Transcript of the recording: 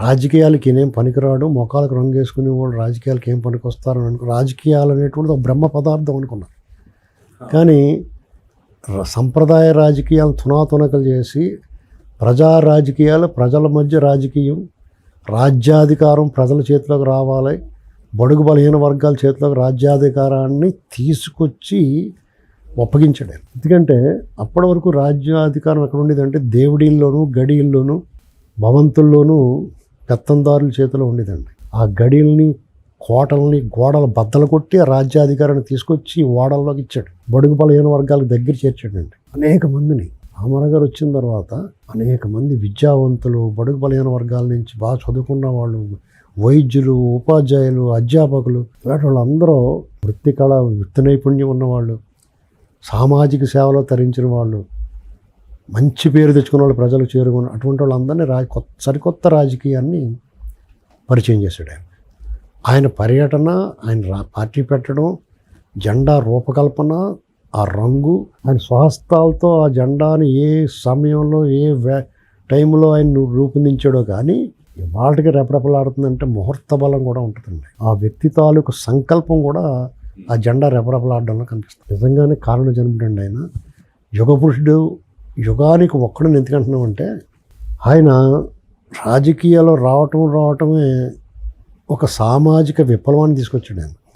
రాజకీయాలకి ఈయనేం పనికిరాడు, మొఖాలకు రంగు వేసుకునే వాళ్ళు రాజకీయాలకి ఏం పనికొస్తారని రాజకీయాలు అనేటువంటిది ఒక బ్రహ్మ పదార్థం అనుకున్నారు. కానీ సంప్రదాయ రాజకీయాలు తునాతునకలు చేసి ప్రజా రాజకీయాలు, ప్రజల మధ్య రాజకీయం, రాజ్యాధికారం ప్రజల చేతిలోకి రావాలి, బడుగు బలహీన వర్గాల చేతిలోకి రాజ్యాధికారాన్ని తీసుకొచ్చి ఒప్పగించాడు. ఎందుకంటే అప్పటి వరకు రాజ్యాధికారం ఎక్కడ ఉండేదంటే దేవుడిల్లోనూ, గడియల్లోనూ, భవంతుల్లోనూ పెత్తందారుల చేతిలో ఉండేదండి. ఆ గడియల్ని, కోటల్ని, గోడల బద్దలు కొట్టి ఆ రాజ్యాధికారాన్ని తీసుకొచ్చి ఓడల్లోకి ఇచ్చాడు. బడుగు బలహీన వర్గాలకు దగ్గర చేర్చాడండి అనేక మందిని. రామారావు గారు వచ్చిన తర్వాత అనేక మంది విద్యావంతులు, బడుగు బలహీన వర్గాల నుంచి బాగా చదువుకున్న వాళ్ళు, వైద్యులు, ఉపాధ్యాయులు, అధ్యాపకులు, ఇలాంటి వాళ్ళందరూ వృత్తి కళ, వృత్తి నైపుణ్యం ఉన్నవాళ్ళు, సామాజిక సేవలో తరించిన వాళ్ళు, మంచి పేరు తెచ్చుకున్న వాళ్ళు, ప్రజలు చేరుకున్న అటువంటి వాళ్ళందరినీ సరికొత్త రాజకీయాన్ని పరిచయం చేశాడు. ఆయన పర్యటన, ఆయన పార్టీ పెట్టడం, జెండా రూపకల్పన, ఆ రంగు, ఆయన స్వహస్తాలతో ఆ జెండాని ఏ సమయంలో, ఏ టైంలో ఆయన రూపొందించాడో కానీ వాళ్ళకి రెపరెపలాడుతుందంటే ముహూర్త బలం కూడా ఉంటుందండి. ఆ వ్యక్తి తాలూకు సంకల్పం కూడా ఆ జెండా రెపరెపలాడడంలో కనిపిస్తుంది. నిజంగానే కారణ జన్ముడండి ఆయన. యుగ పురుషుడు, యుగానికి ఒక్కడని ఎందుకంటున్నామంటే ఆయన రాజకీయాల్లో రావటమే ఒక సామాజిక విప్లవాన్ని తీసుకొచ్చాడు ఆయన.